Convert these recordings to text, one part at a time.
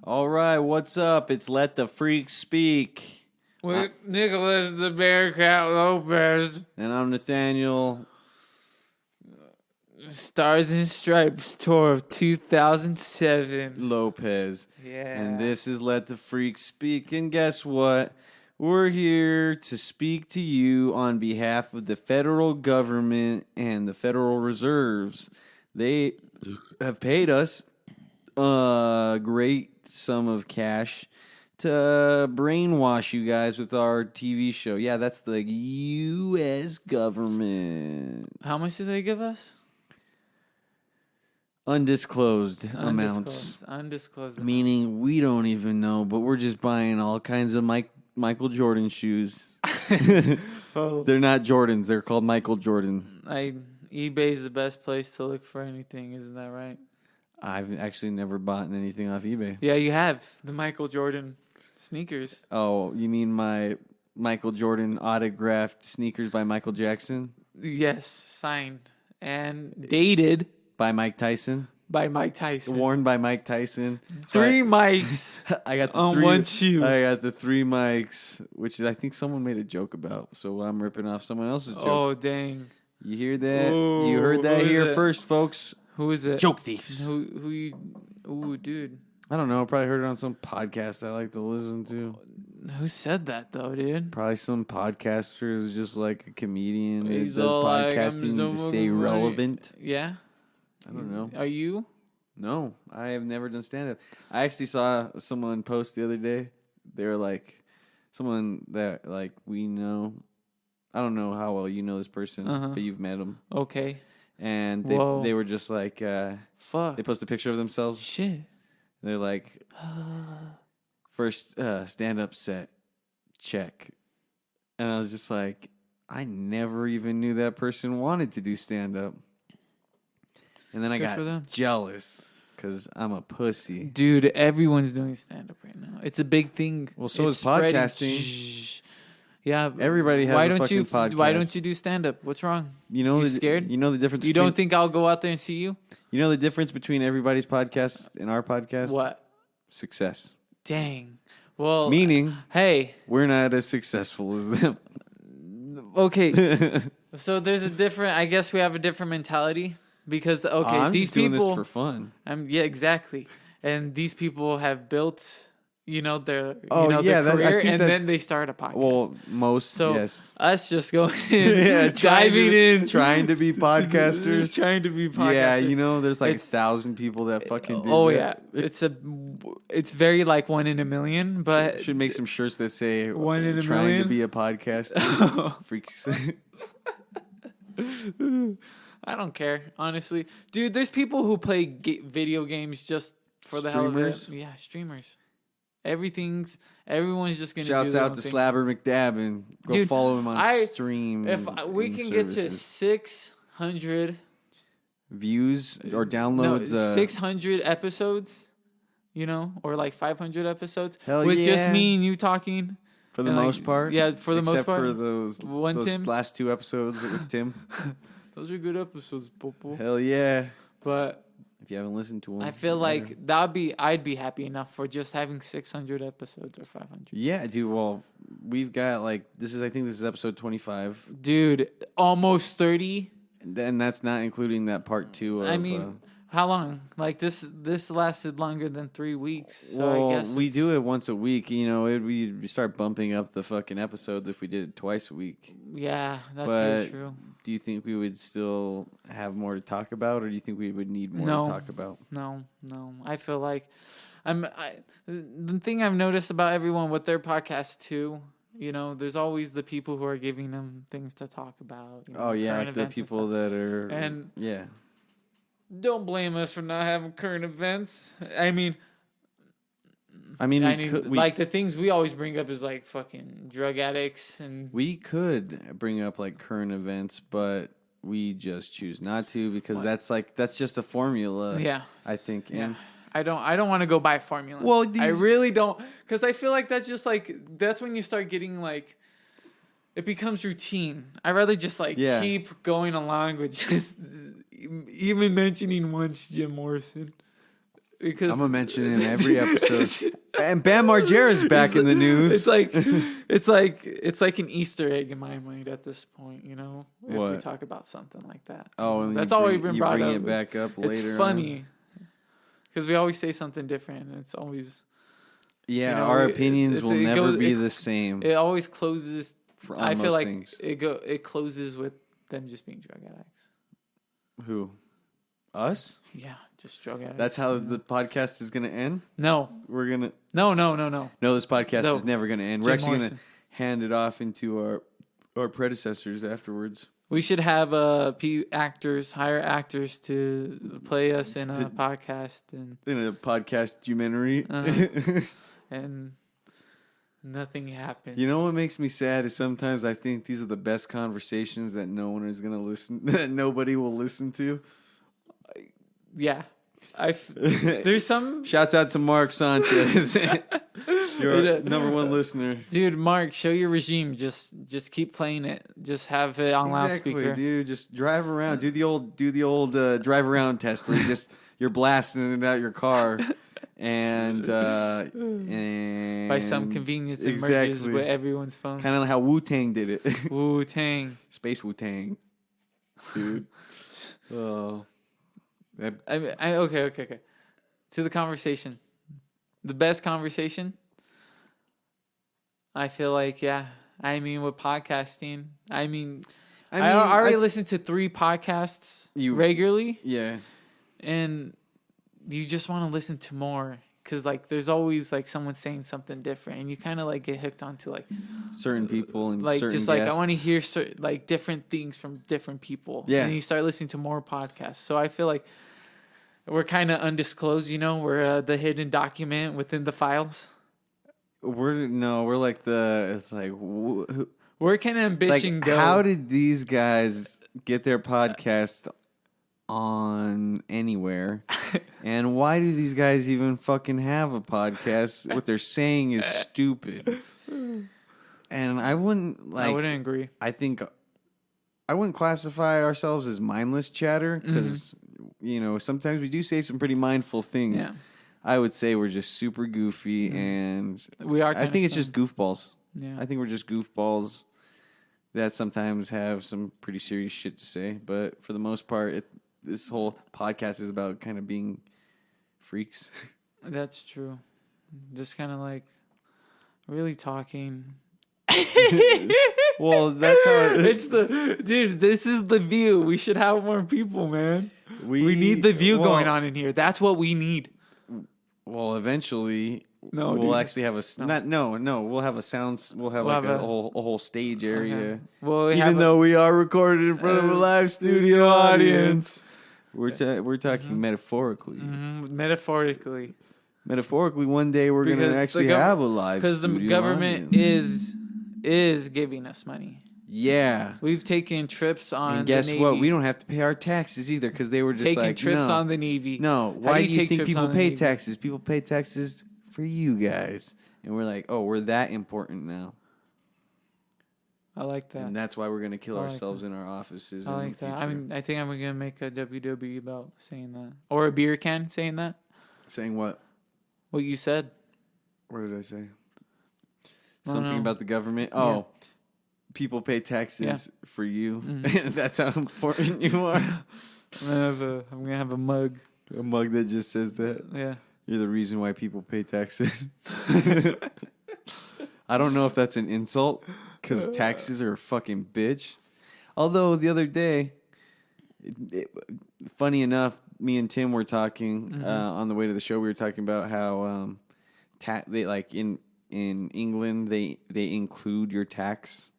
All right, what's up? It's Let the Freak Speak. With Nicholas the Bearcat Lopez. And I'm Nathaniel. Stars and Stripes tour of 2007. Lopez. Yeah. And this is Let the Freak Speak. And guess what? We're here to speak to you on behalf of the federal government and the Federal Reserves. They have paid us a great sum of cash to brainwash you guys with our TV show. Yeah, that's the U.S. government. How much did they give us? Undisclosed amounts. Undisclosed. Meaning we don't even know, but we're just buying all kinds of Michael Jordan shoes. Oh. They're not Jordans. They're called Michael Jordan. eBay's the best place to look for anything, isn't that right? I've actually never bought anything off eBay. Yeah, you have. The Michael Jordan sneakers. Oh, you mean my Michael Jordan autographed sneakers by Michael Jackson? Yes, signed and dated By Mike Tyson? by Mike Tyson. Worn by Mike Tyson. Three mics I got the on one shoe. I got the 3 mics, which I think someone made a joke about. So I'm ripping off someone else's joke. Oh, dang. You hear that? Ooh, You heard that who is here it? first, folks. Who is it? Joke thieves. Who you... Ooh, dude. I don't know. Probably heard it on some podcast I like to listen to. Who said that, though, dude? Probably some podcaster who's just like a comedian that He's does all like, podcasting to stay relevant. Yeah? I don't know. Are you? No, I have never done stand-up. I actually saw someone post the other day. They were like, someone that like we know. I don't know how well you know this person, but you've met him. Okay. And Whoa. they were just like, Fuck. they post a picture of themselves. Shit. They're like, first stand-up set, check. And I was just like, I never even knew that person wanted to do stand-up. And then I Good for got them. jealous because I'm a pussy. Dude, everyone's doing stand-up right now. It's a big thing. Well, so It's is spreading. podcasting. Shh. Yeah. Everybody has a fucking podcast. Why don't you do stand-up? What's wrong? You know, You scared? You know the difference. You don't think I'll go out there and see you? You know the difference between everybody's podcast and our podcast? What? Success. Dang. Well, Meaning, hey. we're not as successful as them. Okay. So there's a different. I guess we have a different mentality because I'm these just doing people this for fun. Yeah, exactly. And these people have built, their their I career, think and that's- then they start a podcast. Well, most, so yes. us just going in, Yeah, diving in, trying to be podcasters. just trying to be podcasters. Yeah, there's like It's- 1,000 people that fucking do Oh that. yeah, it's very like 1 in a million, but Should make some shirts that say 1 in a trying million? to be a podcaster. Freaks. I don't care, honestly, dude. There's people who play video games just for the hell of it. Yeah, streamers. Everyone's just gonna. Shouts do out to Slabber McDabbin. Go Dude, follow him on stream. If we can get to services. 600 views or downloads, 600 episodes, or like 500 episodes, Hell with just yeah. me and you talking. for the and, like, most part. yeah, for the most part. Except for those Tim. last 2 episodes with Tim. Those are good episodes, Popo. Hell yeah. But If you haven't listened to them. I feel like I'd be happy enough for just having 600 episodes or 500. Yeah, dude. Well, we've got like I think this is episode 25. Dude, almost 30. And that's not including that part 2 of. I mean, how long? Like this lasted longer than 3 weeks. So well, I guess we do it once a week. We start bumping up the fucking episodes if we did it twice a week. Yeah, that's But very true. do you think we would still have more to talk about, or do you think we would need more No. to talk about? No. I feel like the thing I've noticed about everyone with their podcast too. There's always the people who are giving them things to talk about. Oh yeah, current like the events and people stuff. that are And- yeah. Don't blame us for not having current events. I mean, like the things we always bring up is like fucking drug addicts and we could bring up like current events, but we just choose not to because that's just a formula. yeah, I think. yeah. And I don't want to go by formula. Well, I really don't, because I feel like that's just like that's when you start getting like it becomes routine. I'd rather just keep going along with just even mentioning once Jim Morrison. because I'm gonna mention it in every episode. And Bam Margera's back in the news. It's like an Easter egg in my mind at this point. You know, if we What? talk about something like that. Oh, and that's you always bring, been you brought bring up. it back up later. It's funny because we always say something different, and it's always Yeah, you know, our opinions will never be the same. same. It always closes. I feel like things. it closes with them just being drug addicts. Who? Us? Yeah, just drug addicts. That's how the podcast is gonna end? No. We're gonna No. No, this podcast is never gonna end. We're Jim actually Morrison. gonna hand it off into our predecessors afterwards. We should have hire actors to play us in a podcast In a podcast documentary. and nothing happens. You know what makes me sad is sometimes I think these are the best conversations that no one is gonna listen that nobody will listen to. Yeah. There's some Shouts out to Mark Sanchez. You're our number one listener. Dude, Mark, show your regime. Just keep playing it. Just have it on loudspeaker. Dude. Just drive around. Do the old drive around test where you're blasting it out your car, and by some convenience it merges with everyone's phone. Kind of like how Wu-Tang did it. Wu-Tang. Space Wu-Tang. Dude. Oh. Okay. To the conversation. The best conversation. I feel like, yeah. I mean, with podcasting. I already listened to 3 podcasts regularly. Yeah. And you just want to listen to more. Because, like, there's always, like, someone saying something different. And you kind of, like, get hooked onto, like... certain people and like, certain just, guests. like, I want to hear, like, different things from different people. Yeah. And you start listening to more podcasts. So I feel like we're kind of undisclosed, you know? We're the hidden document within the files. We're like it's like... Where can ambition go? How did these guys get their podcast on anywhere? And why do these guys even fucking have a podcast? What they're saying is stupid. And I wouldn't agree. I think I wouldn't classify ourselves as mindless chatter because sometimes we do say some pretty mindful things. Yeah. I would say we're just super goofy and we are. I think it's just goofballs. Yeah. I think we're just goofballs that sometimes have some pretty serious shit to say, but for the most part, this whole podcast is about kind of being freaks. That's true. Just kind of like really talking. Well, that's how dude. This is the view. We should have more people, man. We need the view going on in here. That's what we need. Well, eventually. No, we'll dude. actually have we'll have a sound. We'll have a whole stage area. Okay. Well, even though we are recorded in front of a live studio audience, we're talking metaphorically. Metaphorically, one day we're gonna actually have a live because studio the government audience. is giving us money. Yeah, we've taken trips on. And guess the Navy. what? We don't have to pay our taxes either because they were just taking like trips no. on the Navy. No, why do you think people pay Navy? taxes? People pay taxes for you guys, and we're like, oh, we're that important now. I like that, and that's why we're gonna kill ourselves in our offices. I like that. I think I'm gonna make a WWE about saying that, or a beer can saying that. Saying what? What you said. What did I say? Something about the government. Oh. Yeah. People pay taxes for you. Mm-hmm. That's how important you are. I'm gonna have a mug. A mug that just says that. Yeah. You're the reason why people pay taxes. I don't know if that's an insult because taxes are a fucking bitch. Although the other day, funny enough, me and Tim were talking on the way to the show. We were talking about how they like in England they include your tax.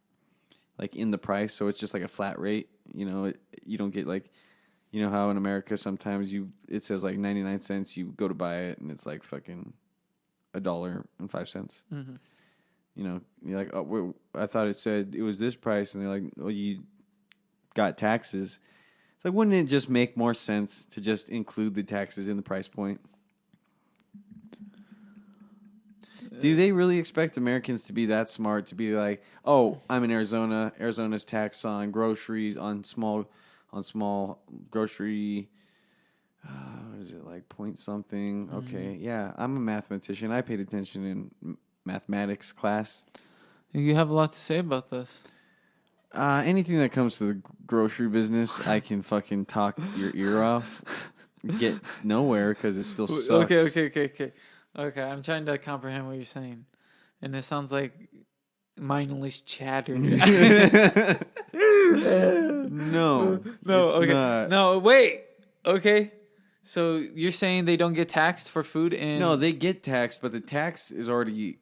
Like in the price, so it's just like a flat rate. You know, you don't get like, you know how in America sometimes it says like 99 cents. You go to buy it and it's like fucking $1.05. Mm-hmm. You know, you're like, oh, I thought it said it was this price, and they're like, well, you got taxes. It's like, wouldn't it just make more sense to just include the taxes in the price point? Do they really expect Americans to be that smart to be like, oh, I'm in Arizona. Arizona's tax on groceries, on small grocery. what is it, like point something? Okay, yeah, I'm a mathematician. I paid attention in mathematics class. You have a lot to say about this. Anything that comes to the grocery business, I can fucking talk your ear off. Get nowhere because it still sucks. Okay. I'm trying to comprehend what you're saying, and it sounds like mindless chatter. No, okay, not. no, wait. Okay, so you're saying they don't get taxed for food and No, they get taxed, but the tax is already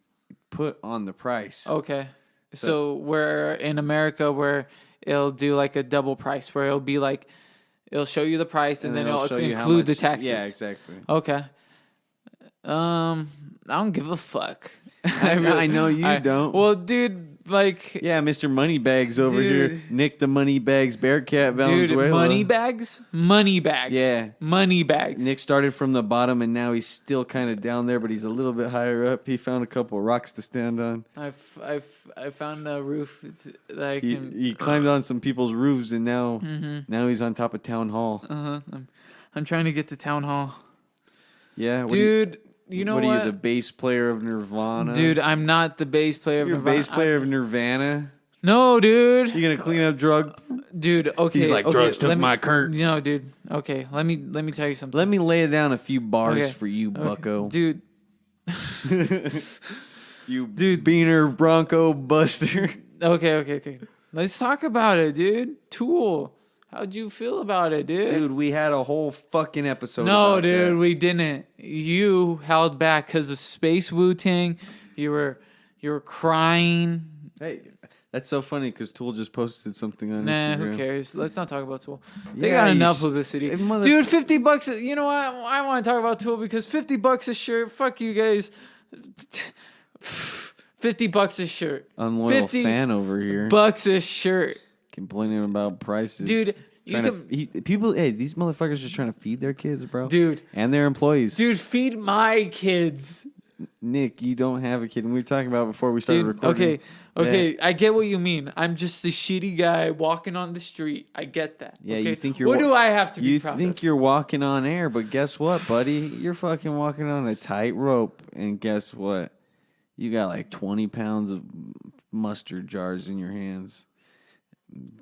put on the price. okay. So where in America where it'll do like a double price where it'll be like it'll show you the price and then it'll show you how include the much- taxes. Yeah, exactly. Okay. I don't give a fuck. I know you don't. Well, dude, like Yeah, Mr. Moneybags over Dude. here. Nick the Moneybags Bearcat Valenzuela. dude, money bags? Money bags. Yeah. Money bags. Nick started from the bottom and now he's still kind of down there, but he's a little bit higher up. He found a couple of rocks to stand on. I found a roof that I can He climbed on some people's roofs and now he's on top of Town Hall. I'm trying to get to town hall. Yeah, Dude, you know what? What are you, the bass player of Nirvana? Dude, I'm not the bass player of You're a Nirvana. bass player of Nirvana? No, dude. You gonna clean up drug? Dude, okay. He's like, okay, drugs took let me- my Kurt. No, dude. Okay, let me tell you something. Let me lay down a few bars Okay, for you, okay. bucko. Dude, You beaner Bronco buster. okay. Let's talk about it, dude. Tool. How'd you feel about it, dude? Dude, we had a whole fucking episode No, about dude, that. we didn't. You held back because of Space Wu-Tang. You were crying. Hey, that's so funny because Tool just posted something on Nah, Instagram. who cares? Let's not talk about Tool. They Yeah, got you enough s- publicity. mother- Dude, $50. You know what? I want to talk about Tool because $50 a shirt. Fuck you guys. $50 a shirt. Unloyal 50 fan over here Bucks a shirt. complaining about prices. Dude, you Trying can... to, people, hey, these motherfuckers just trying to feed their kids, bro. Dude. And their employees. Dude, feed my kids. Nick, you don't have a kid. And we were talking about before we started Dude, recording. okay, I get what you mean. I'm just a shitty guy walking on the street. I get that. Yeah, okay? you think you're... What do I have to be You proud think of? you're walking on air, but guess what, buddy? You're fucking walking on a tight rope. And guess what? You got like 20 pounds of mustard jars in your hands.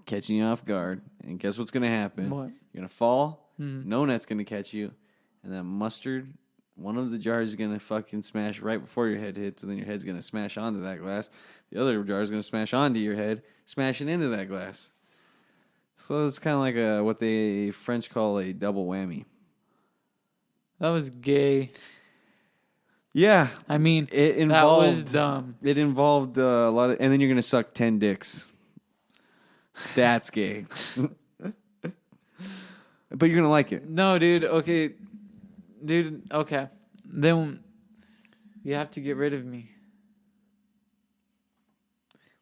Catching you off guard. And guess what's going to happen? What? You're going to fall. No net's going to catch you. And that mustard, one of the jars is going to fucking smash right before your head hits. And then your head's going to smash onto that glass. The other jar is going to smash onto your head, smashing into that glass. So it's kind of like what they French call a double whammy. That was gay. Yeah. I mean, It involved, that was dumb. It involved a lot of... And then you're going to suck 10 dicks. That's gay. But you're going to like it. No, dude. Okay. Dude, okay. Then you have to get rid of me.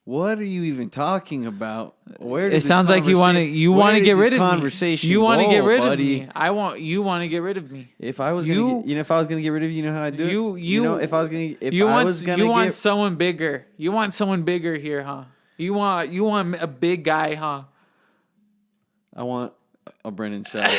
What are you even talking about? Where did It this sounds like you want to where did get this rid of conversation me. You want to go, get rid buddy? of me. You want to get rid of me. If I was gonna if I was gonna get rid of you, you know how I do it? You know, if I was gonna if you I want was gonna you want get someone bigger. You want someone bigger here, huh? You want a big guy, huh? I want a Brennan shot.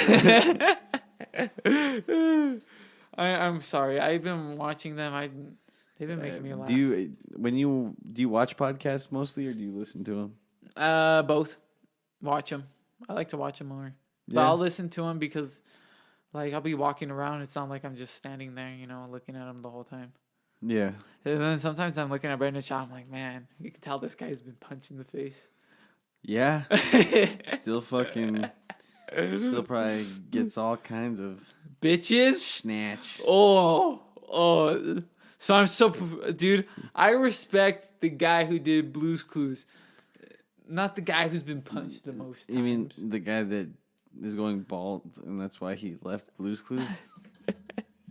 I'm sorry. I've been watching them. They've been making me laugh. Do you watch podcasts mostly, or do you listen to them? Both. Watch them. I like to watch them more. But Yeah. I'll listen to them because, like, I'll be walking around. It's not like I'm just standing there, looking at them the whole time. Yeah. And then sometimes I'm looking at Brandon Shaw. I'm like, man, you can tell this guy's been punched in the face. Yeah. Still probably gets all kinds of Bitches. snatch. Oh. So dude, I respect the guy who did Blue's Clues. Not the guy who's been punched the most times. You mean the guy that is going bald, and that's why he left Blue's Clues?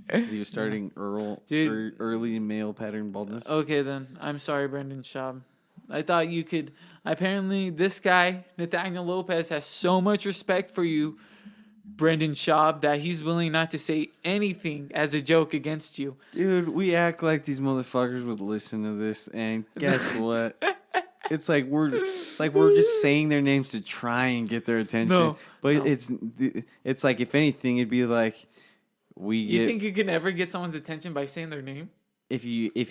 'Cause he was starting early male pattern baldness. Okay, then. I'm sorry, Brendan Schaub. I thought you could... Apparently, this guy, Nathaniel Lopez, has so much respect for you, Brendan Schaub, that he's willing not to say anything as a joke against you. Dude, we act like these motherfuckers would listen to this, and guess what? It's like we're just saying their names to try and get their attention. No, but no. it's like, if anything, it'd be like, You think you can ever get someone's attention by saying their name? if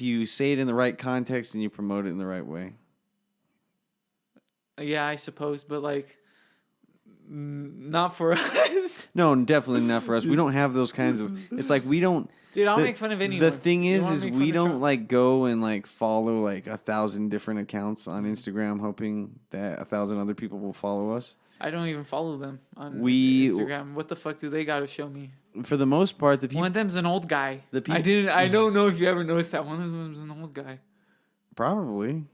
you say it in the right context and you promote it in the right way. Yeah, I suppose, but like, not for us. No, definitely not for us. We don't have those kinds of. It's like we don't. Dude, I'll make fun of anyone. The thing You is wanna make fun we of don't Trump? like go and like follow like 1,000 different accounts on Instagram, hoping that 1,000 other people will follow us. I don't even follow them on We- Instagram. What the fuck do they got to show me? For the most part, the people One of them's an old guy. The peop- I don't know if you ever noticed that. One of them's an old guy. probably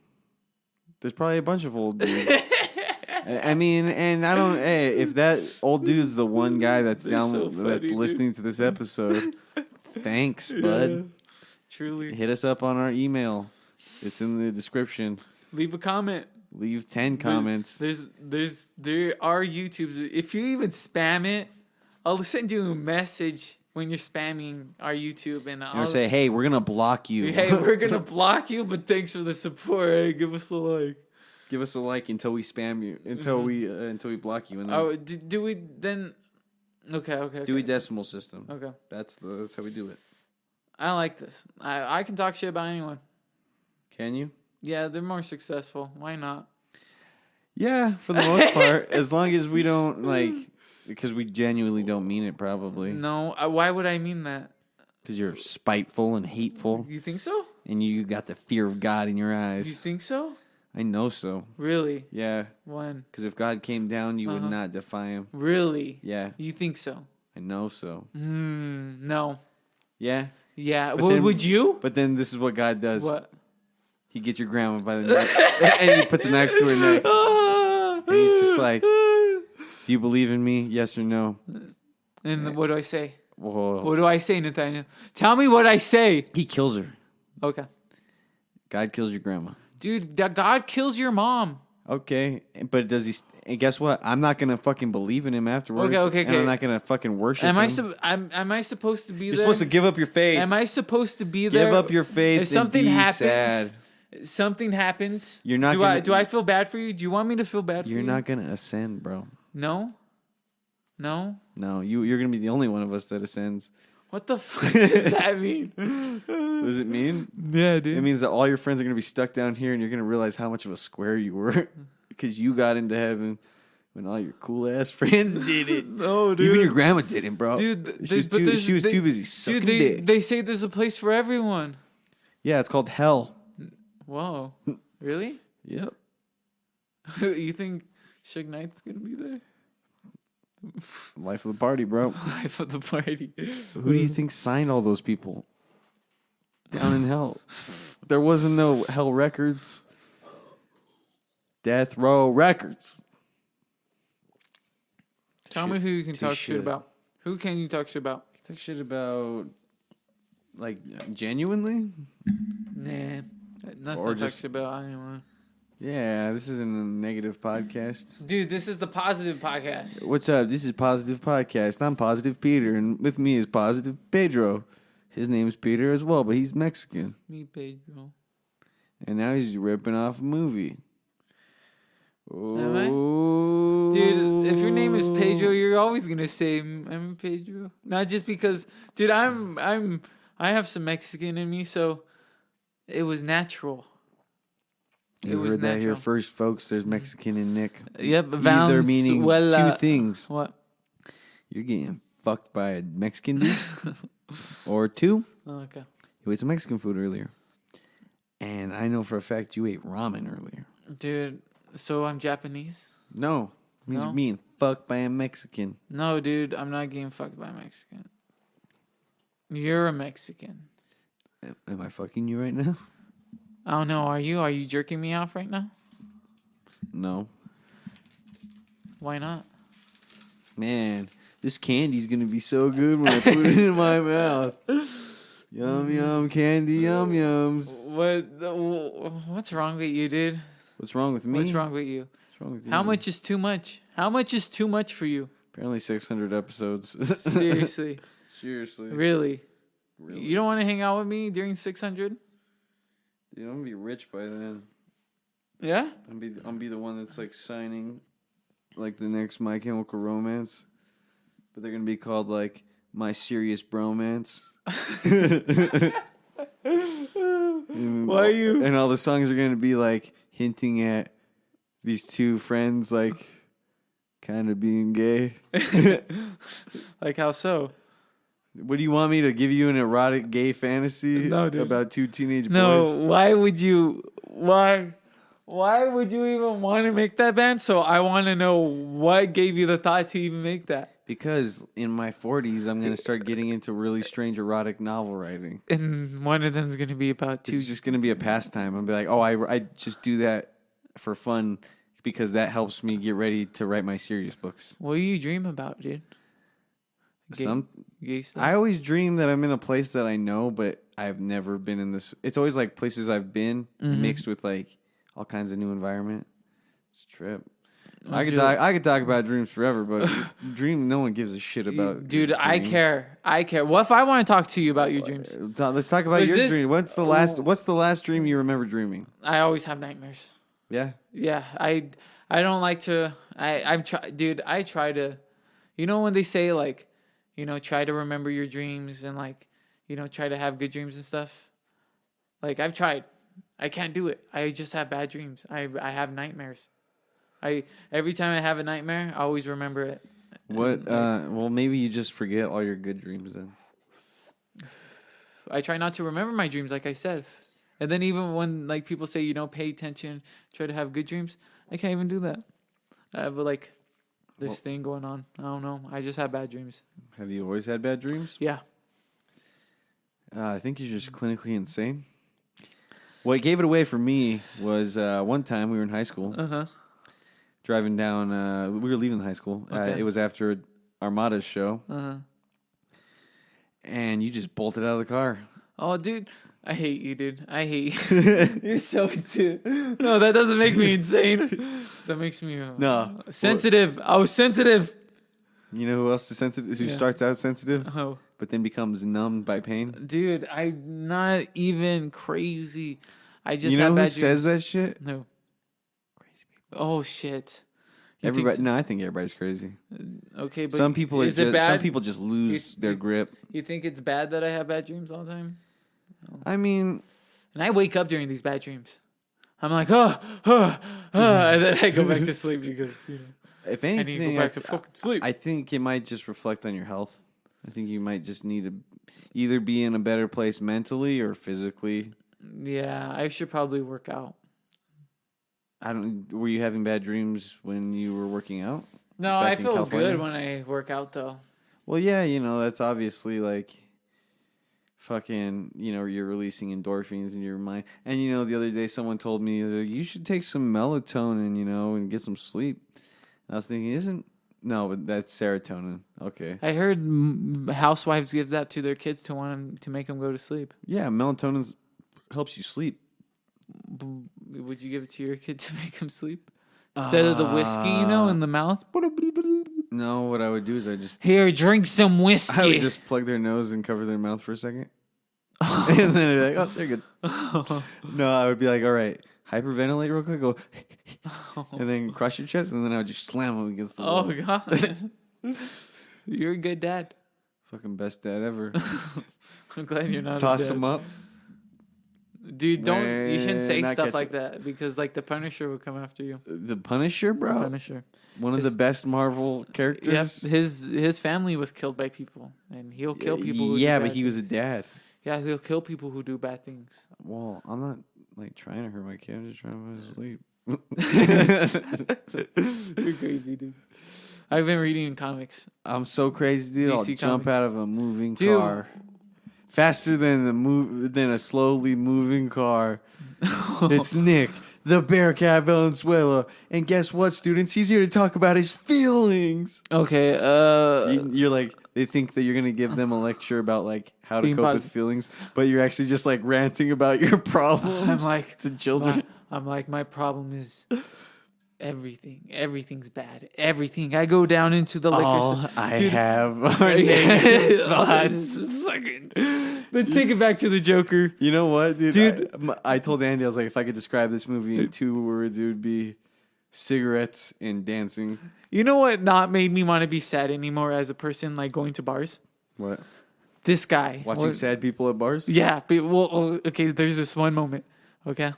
there's probably a bunch of old dudes. I mean, and I don't. Hey, if that old dude's the one guy that's They're down, so that's funny, listening to this episode, thanks, bud. Yeah, truly. Hit us up on our email. It's in the description. Leave a comment. Leave 10 comments. There are YouTubes. If you even spam it, I'll send you a message when you're spamming our YouTube, and I'll say, hey, we're gonna block you. hey, we're gonna block you, but thanks for the support. Hey, give us a like. Give us a like until we spam you, until we block you, and then Oh, do we then? Okay. Dewey Decimal System. Okay, That's how we do it. I like this. I can talk shit about anyone. Can you? Yeah, they're more successful. Why not? Yeah, for the most part, as long as we don't like, because we genuinely don't mean it, probably. No, why would I mean that? Because you're spiteful and hateful, You think so? and you got the fear of God in your You eyes. think so? I know so. Really? Yeah, When? because if God came down, you would Uh-huh. not defy him. Really? Yeah, You think so? I know so. No. Yeah, Yeah. But Well, then- would you? but then this is what God does. What? He gets your grandma by the neck, and he puts a knife to her neck. And he's just like, Do you believe in me? Yes or no? And what do I say? Whoa. What do I say, Nathaniel? Tell me what I say. He kills her. Okay. God kills your grandma. Dude, that God kills your mom. Okay, but does he? And guess what? I'm not gonna fucking believe in him afterwards. Okay. And I'm not gonna fucking worship Am him. I supposed to be You're there? supposed to give up your faith. Am I supposed to be there? Give up your faith. If something and be happens, sad. something happens. You're not. Do I feel bad for you? Do you want me to feel bad for you? You're not gonna ascend, bro. No. No, you're gonna be the only one of us that ascends. What the fuck does that mean? What does it mean? Yeah, dude. It means that all your friends are gonna be stuck down here, and you're gonna realize how much of a square you were because you got into heaven when all your cool ass friends did it. No, dude. Even your grandma didn't, bro. Dude, she was too busy sucking dick. They say there's a place for everyone. Yeah, it's called hell. Whoa. Really? Yep. You think Suge Knight's gonna be there? Life of the party, bro. Life of the party. Who do you think signed all those people down in hell? There wasn't no Hell Records. Death Row Records. Tell me who you can Too talk shit shit. about. Who can you talk shit about? Talk shit about, like, genuinely? Nah. Let's Or not talk just- shit about anyone. Yeah, this isn't a negative podcast. Dude, this is the positive podcast. What's up? This is Positive Podcast. I'm Positive Peter, and with me is Positive Pedro. His name's Peter as well, but he's Mexican. Me, Pedro. And now he's ripping off a movie. Am I? Oh. Dude, if your name is Pedro, you're always gonna say I'm Pedro. Not just because, dude, I have some Mexican in me, so it was natural. You heard that here first, folks. There's Mexican in Nick. Yep, Either meaning Valenzuela. two things. What? You're getting fucked by a Mexican dude. Or two, Oh, okay. you ate some Mexican food earlier. And I know for a fact you ate ramen earlier. Dude, so I'm Japanese? No. It means No? you're being fucked by a Mexican. No, dude, I'm not getting fucked by a Mexican. You're a Mexican. Am I fucking you right now? I don't know. Are you? Are you jerking me off right now? No. Why not? Man, this candy's gonna be so good when I put it in my mouth. Yum yum candy yum yums. What's wrong with you, dude? What's wrong with me? What's wrong with you? What's wrong with you? How much is too much? How much is too much for you? Apparently 600 episodes. Seriously. Seriously. Really? Really? You don't want to hang out with me during 600? Dude, I'm gonna be rich by then. Yeah? I'm be the one that's like signing like the next My Chemical Romance. But they're gonna be called like my serious bromance. Why are you? And all the songs are going to be like hinting at these two friends like kind of being gay. Like how so? What do you want me to give you an erotic gay fantasy No, dude. about two teenage boys? No, why would you even want to make that band? So I want to know what gave you the thought to even make that. Because in my 40s, I'm going to start getting into really strange erotic novel writing. And one of them is going to be about two. It's just going to be a pastime. I'll be like, oh, I just do that for fun because that helps me get ready to write my serious books. What do you dream about, dude? Gay stuff? I always dream that I'm in a place that I know, but I've never been in this. It's always like places I've been mixed with like all kinds of new environment. It's a trip. I could talk about dreams forever, but no one gives a shit about. Dude, dreams. I care. What if I want to talk to you about your dreams? Let's talk about your dream. What's the last dream you remember dreaming? I always have nightmares. Yeah. Yeah, I don't like to. I try to. You know when they say like, try to remember your dreams and like, try to have good dreams and stuff. Like I've tried, I can't do it. I just have bad dreams. I have nightmares. Every time I have a nightmare, I always remember it. What? Well, maybe you just forget all your good dreams then. I try not to remember my dreams, like I said. And then even when like people say, pay attention, try to have good dreams, I can't even do that. I have like this thing going on. I don't know. I just have bad dreams. Have you always had bad dreams? Yeah. I think you're just clinically insane. What gave it away for me was one time we were in high school. Driving down, we were leaving high school. Okay. It was after Armada's show. Uh-huh. And you just bolted out of the car. Oh, dude. I hate you, dude. I hate you. You're so... No, that doesn't make me insane. That makes me... No. Sensitive. I was sensitive. You know who else is sensitive? Who starts out sensitive, but then becomes numbed by pain? Dude, I'm not even crazy. I just have bad dreams. Says that shit? No. Crazy people. Oh, shit. Everybody? No, I think everybody's crazy. Okay, but some people is it bad? Some people just lose their grip. You think it's bad that I have bad dreams all the time? I mean, and I wake up during these bad dreams. I'm like, and then I go back to sleep because if anything, I need to go back to fucking sleep. I think it might just reflect on your health. I think you might just need to either be in a better place mentally or physically. Yeah, I should probably work out. Were you having bad dreams when you were working out? No, I feel good when I work out though. Well, yeah, that's obviously like fucking, you're releasing endorphins in your mind. And, the other day someone told me, you should take some melatonin, and get some sleep. And I was thinking, but that's serotonin. Okay. I heard housewives give that to their kids to want them to make them go to sleep. Yeah, melatonin helps you sleep. Would you give it to your kid to make him sleep? Instead of the whiskey, in the mouth? No, what I would do is Here, drink some whiskey. I would just plug their nose and cover their mouth for a second. And then I'd be like, oh, they're good. No, I would be like, all right, hyperventilate real quick, go, and then crush your chest, and then I would just slam them against the wall. Oh, God. You're a good dad. Fucking best dad ever. I'm glad you're not Toss a dad. them up. Dude, you shouldn't say stuff like that because like the Punisher will come after you. The Punisher, bro? The Punisher. One of the best Marvel characters. Yeah, his family was killed by people, and he'll kill people who do but he was a dad. Yeah, he'll kill people who do bad things. Well, I'm not like trying to hurt my kid. I'm just trying to sleep. You're crazy, dude. I've been reading comics. I'm so crazy, dude. I'll jump out of a moving car faster than a slowly moving car. It's Nick, the Bearcat Valenzuela, and guess what, students? He's here to talk about his feelings. Okay, you're like, they think that you're gonna give them a lecture about like how to cope with feelings, but you're actually just like ranting about your problems. I'm like to children. My problem is everything. Everything's bad. Everything. I go down into the liquor store. I have are negative thoughts. Let's take it back to the Joker. You know what, dude? I told Andy, I was like, if I could describe this movie in 2 words, it would be cigarettes and dancing. You know what not made me want to be sad anymore as a person like going to bars? What? This guy Watching sad people at bars? Yeah, but, well, okay. There's this one moment. Okay,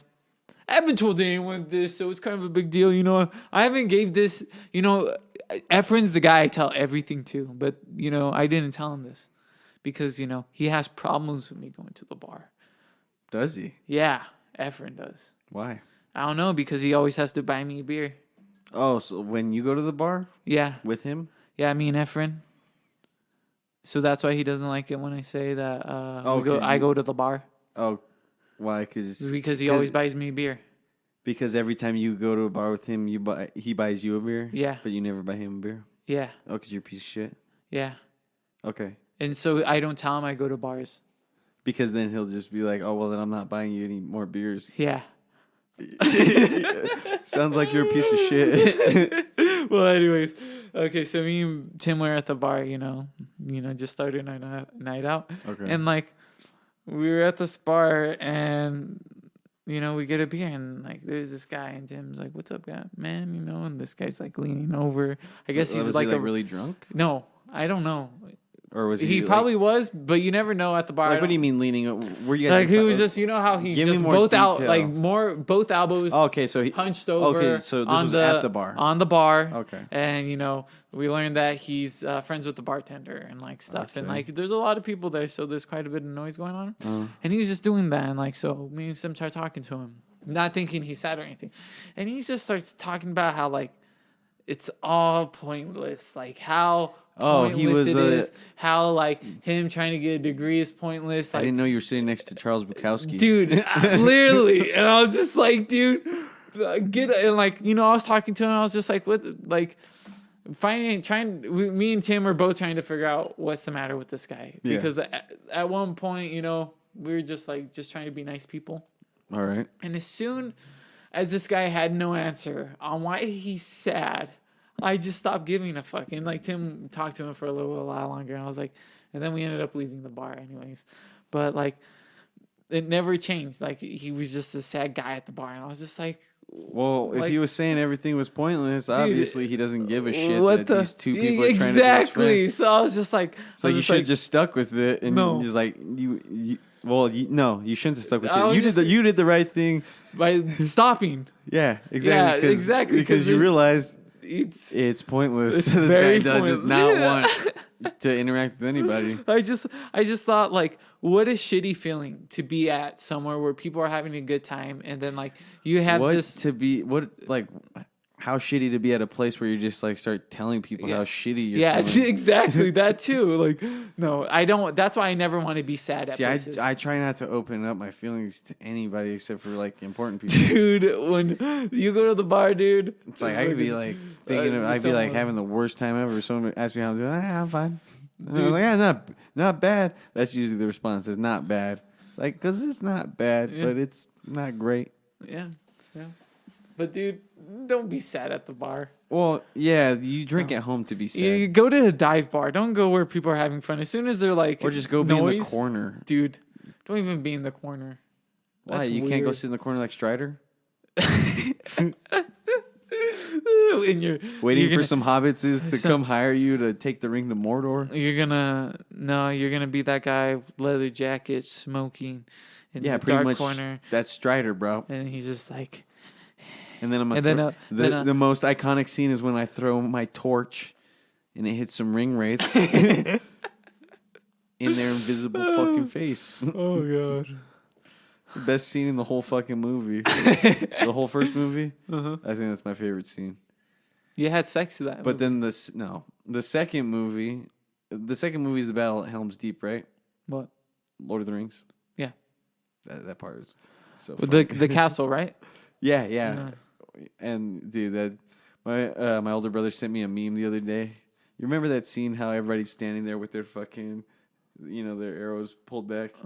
I haven't told anyone this, so it's kind of a big deal. You know, I haven't gave this. You know, Efren's the guy I tell everything to, but you know, I didn't tell him this because you know he has problems with me going to the bar. Does he? Yeah, Efren does. Why? I don't know because he always has to buy me a beer. Oh, so when you go to the bar? Yeah. With him? Yeah, me and Efren. So that's why he doesn't like it when I say that I go to the bar. Oh, why? Because he always buys me a beer. Because every time you go to a bar with him, he buys you a beer? Yeah. But you never buy him a beer? Yeah. Oh, because you're a piece of shit? Yeah. Okay. And so I don't tell him I go to bars. Because then he'll just be like, oh, well, then I'm not buying you any more beers. Yeah. Sounds like you're a piece of shit. Well, anyways. Okay, so me and Tim were at the bar, you know, just started night out. Okay. And, like, we were at this bar, and, you know, we get a beer, and, like, there's this guy, and Tim's like, what's up, guy, man, you know, and this guy's, like, leaning over. I guess he's, was like, he, really drunk? No, I don't know. Or was he? He probably was, but you never know at the bar. Like, what do you mean leaning? Were you guys like he was just, you know how he just both out, like both elbows. Oh, okay, so he hunched over. Okay, so this was at the bar. On the bar. Okay. And you know, we learned that he's friends with the bartender and like stuff, and like there's a lot of people there, so there's quite a bit of noise going on. And he's just doing that, and like so, me and Sim start talking to him, not thinking he's sad or anything, and he just starts talking about how like it's all pointless, like how. He was it is, how like him trying to get a degree is pointless. Like, I didn't know you were sitting next to Charles Bukowski, dude. Literally, and I was just like, dude, get and like you know, I was talking to him. I was just like, what, like me and Tim were both trying to figure out what's the matter with this guy because at one point, you know, we were just trying to be nice people. All right. And as soon as this guy had no answer on why he's sad, I just stopped giving a fuck. And like Tim talked to him for a little while longer, and I was like, and then we ended up leaving the bar anyways. But like, it never changed. Like he was just a sad guy at the bar, and I was just like, well, if like, he was saying everything was pointless, dude, obviously he doesn't give a shit that these two people are trying to be his exactly. friend. So I was just like, so you should have just stuck with it, and just like no, you shouldn't have stuck with it. You did the right thing by stopping. Yeah, exactly. Yeah, exactly. Because you realized it's pointless. This guy does not want to interact with anybody. I just thought like, what a shitty feeling to be at somewhere where people are having a good time, and then like you have how shitty to be at a place where you just like start telling people how shitty you're feeling. Exactly that too. Like, no, I don't. That's why I never want to be sad at places. I try not to open up my feelings to anybody except for like important people. Dude, when you go to the bar, dude, it's like I could be like thinking I'd be like having the worst time ever. Someone asks me how I'm doing. I'm fine. I'm like, yeah, not bad. That's usually the response. Is not bad. It's like because it's not bad, but it's not great. Yeah. But dude, don't be sad at the bar. Well, yeah, you drink at home to be sad. You go to a dive bar. Don't go where people are having fun. As soon as they're like, or just go be in the corner, dude. Don't even be in the corner. Why? You can't go sit in the corner like Strider. Waiting for some hobbitses to come hire you to take the ring to Mordor. You're gonna be that guy with leather jacket, smoking in the dark corner. That's Strider, bro. And he's just like. And then the most iconic scene is when I throw my torch and it hits some ring wraiths in their invisible fucking face. Oh god. The best scene in the whole fucking movie. The whole first movie. Uh-huh. I think that's my favorite scene. You had sex to that. But movie. Then the second movie is the Battle at Helm's Deep, right? What? Lord of the Rings. Yeah. That part is so. The castle, right? Yeah. And dude, my older brother sent me a meme the other day. You remember that scene how everybody's standing there with their fucking, their arrows pulled back,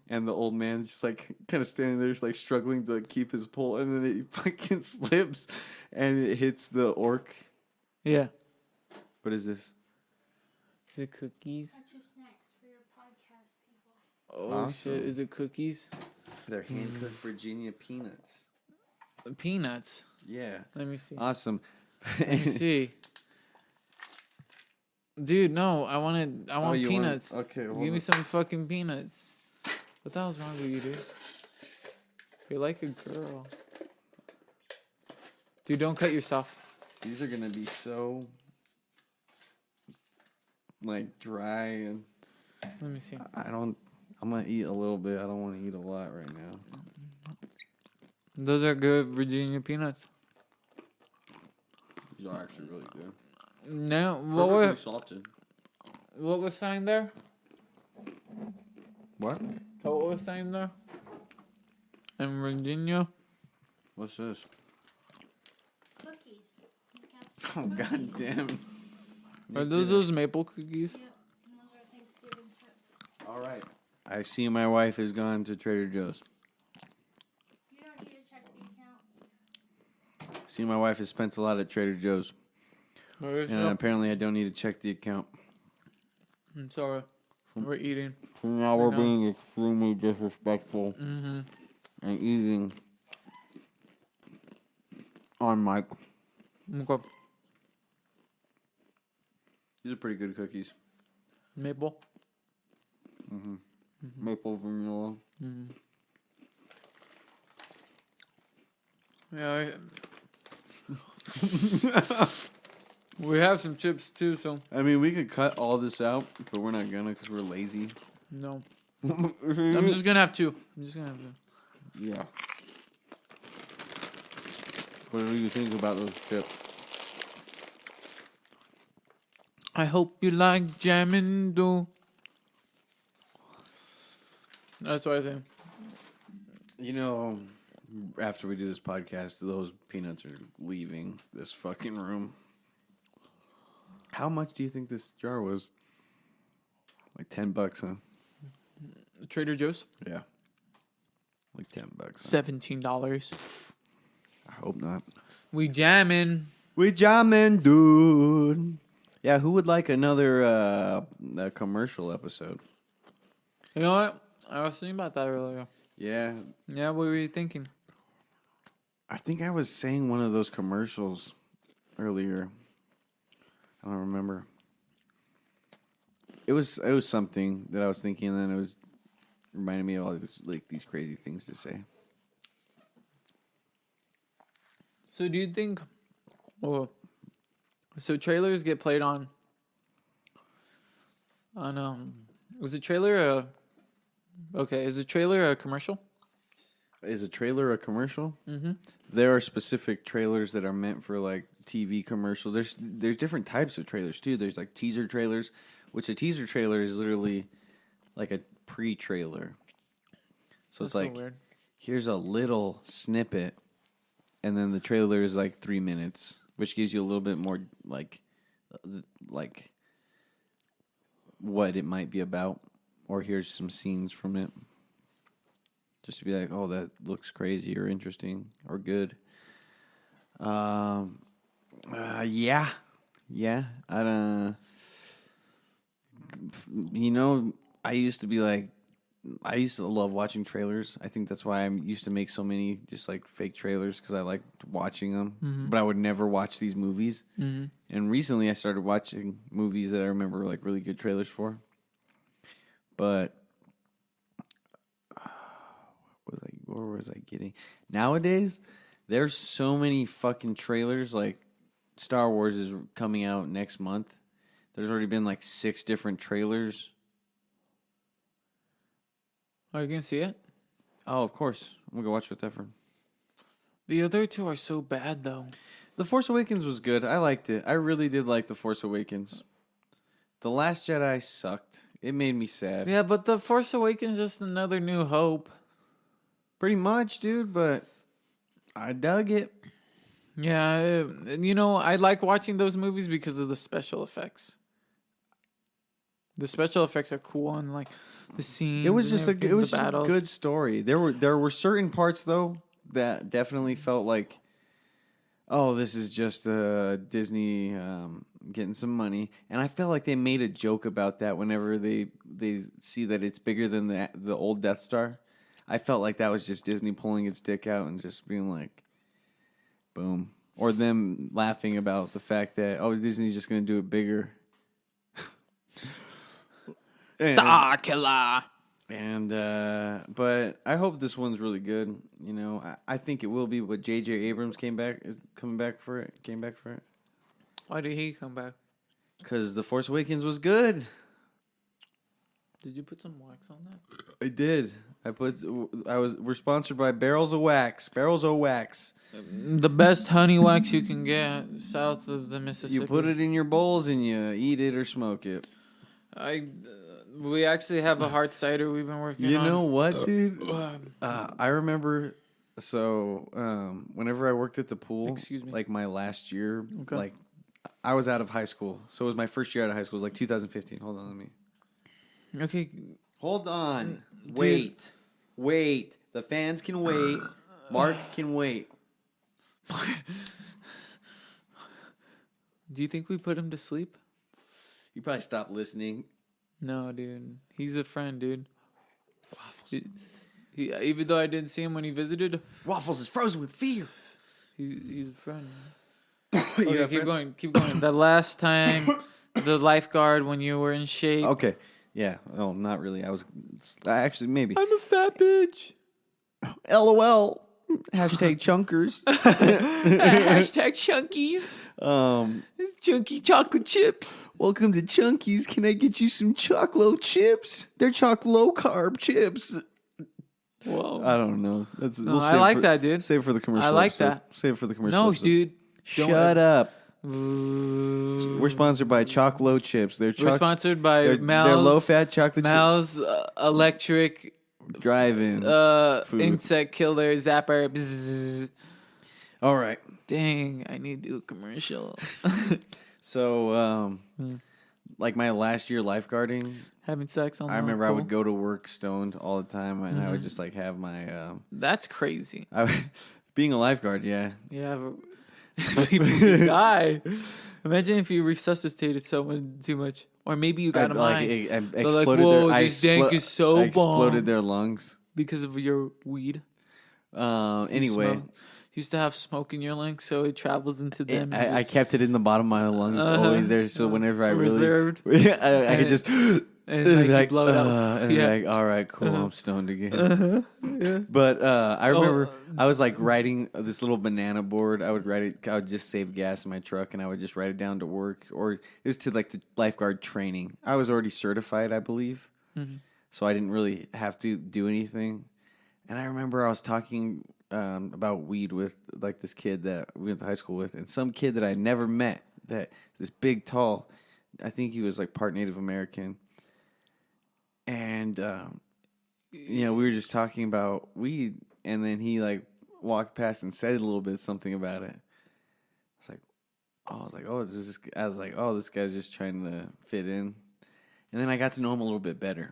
and the old man's just like kind of standing there, just like struggling to keep his pull, and then it fucking slips, and it hits the orc. Yeah. What is this? Is it cookies? That's your snacks for your podcast, people. Oh awesome. Shit! Is it cookies? They're hand cooked Virginia peanuts. Peanuts. Yeah. Let me see. Awesome. Let me see. Dude, no. I want you want- peanuts. okay, hold Give me on. some fucking peanuts. What the hell's wrong with you, dude? You're like a girl. Dude, don't cut yourself. These are gonna be so like dry, and Let me see. I don't. I'm gonna eat a little bit. I don't want to eat a lot right now. Those are good Virginia peanuts. These are actually really good. No, Perfectly salted. what was signed there? What? What was signed there? In Virginia? What's this? Cookies. Oh god damn. Are those maple cookies? Yep. And those are Thanksgiving chips. All right. I see my wife has gone to Trader Joe's. You don't need to check the account. See, my wife has spent a lot at Trader Joe's, and apparently I don't need to check the account. I'm sorry. We're eating. So now we're No. being extremely disrespectful Mm-hmm. and eating on mic. Okay. These are pretty good cookies. Maple. Maple vanilla. Yeah. We have some chips too, so I mean, we could cut all this out, but we're not gonna because we're lazy. no. I'm just gonna have two. Yeah. What do you think about those chips? I hope you like jamming, though. That's what I think. You know, after we do this podcast, those peanuts are leaving this fucking room. How much do you think this jar was? Like $10, huh? Trader Joe's. Yeah. Like $10. Huh? $17. I hope not. We jamming. We jamming, dude. Yeah, who would like another commercial episode? You know what? I was thinking about that earlier. Yeah, Yeah, what were you thinking? I think I was saying one of those commercials earlier. I don't remember. It was something that I was thinking, and then it was reminding me of all these crazy things to say. So do you think? Oh, so trailers get played on. Was a trailer is a trailer a commercial? Is a trailer a commercial? Mm-hmm. There are specific trailers that are meant for like TV commercials. There's different types of trailers too. There's like teaser trailers, which a teaser trailer is literally like a pre-trailer. So it's That's so like weird. here's a little snippet, and then the trailer is like 3 minutes, which gives you a little bit more like what it might be about, or here's some scenes from it. Just to be like, oh, that looks crazy or interesting or good. Yeah. I don't. You know, I used to love watching trailers. I think that's why I used to make so many just like fake trailers because I liked watching them. Mm-hmm. But I would never watch these movies. Mm-hmm. And recently, I started watching movies that I remember like really good trailers for. But where was I getting? Nowadays, there's so many fucking trailers. Like Star Wars is coming out next month. There's already been like 6 different trailers. Are you gonna see it? Oh, of course. I'm gonna go watch with Efren. The other two are so bad, though. The Force Awakens was good. I liked it. I really did like The Force Awakens. The Last Jedi sucked. It made me sad. Yeah, but The Force Awakens is just another New Hope. Pretty much, dude, but I dug it. Yeah, I like watching those movies because of the special effects. The special effects are cool and like the scenes. It was just a battles. good story. There were certain parts though that definitely felt like, oh, this is just Disney getting some money, and I felt like they made a joke about that whenever they see that it's bigger than the old Death Star. I felt like that was just Disney pulling its dick out and just being like, boom, or them laughing about the fact that, oh, Disney's just going to do it bigger. And, Star killer. and but I hope this one's really good. You know, I think it will be. But J.J. Abrams came back for it. Why did he come back? Because The Force Awakens was good. Did you put some wax on that? I did. We're sponsored by Barrels of Wax. Barrels of Wax. The best honey wax you can get south of the Mississippi. You put it in your bowls and you eat it or smoke it. We actually have a hard cider we've been working on. You know what, dude? I remember. So, whenever I worked at the pool, Excuse me. like my last year, Okay. like I was out of high school. So it was my first year out of high school. It was like 2015. Hold on, let me. Okay. Hold on. Dude. Wait. The fans can wait. Mark can wait. Do you think we put him to sleep? You probably stopped listening. No, dude. He's a friend, dude. Waffles. Even though I didn't see him when he visited, Waffles is frozen with fear. he's a friend. You Okay, have keep friends? going. The last time, the lifeguard when you were in shape. Okay. Yeah. Oh, not really. Actually, maybe. I'm a fat bitch. LOL. Hashtag chunkers. Hashtag chunkies. Chunky chocolate chips. Welcome to Chunkies. Can I get you some chocolate chips? They're low carb chips. Whoa. I don't know. No, I like that, dude. Save it for the commercial. I like episode. that. Save it for the commercial. No, episode. dude. Shut up. We're We're sponsored by Chocolate Chips. They're sponsored by they're Mal's. low fat chocolate Mal's electric chip drive-in. Food. insect killer zapper. Bzzz. All right. Dang, I need to do a commercial. So, like my last year lifeguarding, Having sex on the I remember I pool. would go to work stoned all the time, and I would just like have my That's crazy. being a lifeguard. Yeah, Yeah, people could die. Imagine if you resuscitated someone too much, or maybe you got them high I like, exploded "Whoa, their. this dank is so I exploded bomb." their lungs. because of your weed. Anyway, You used to have smoke in your lungs, so it travels into them. and I just kept it in the bottom of my lungs, always there. So whenever I reserved. really, I could just. and like, you blow it out. And Yeah. like, all right, cool, I'm stoned again. But I remember I was like riding this little banana board. I would just save gas in my truck, and I would just ride it down to work, or it was to like the lifeguard training. I was already certified, I believe, so I didn't really have to do anything. And I remember I was talking about weed with like this kid that we went to high school with, and some kid that I never met. That this big, tall, I think he was like part Native American. And, we were just talking about weed, and then he, like, walked past and said a little bit something about it. This guy's just trying to fit in. And then I got to know him a little bit better.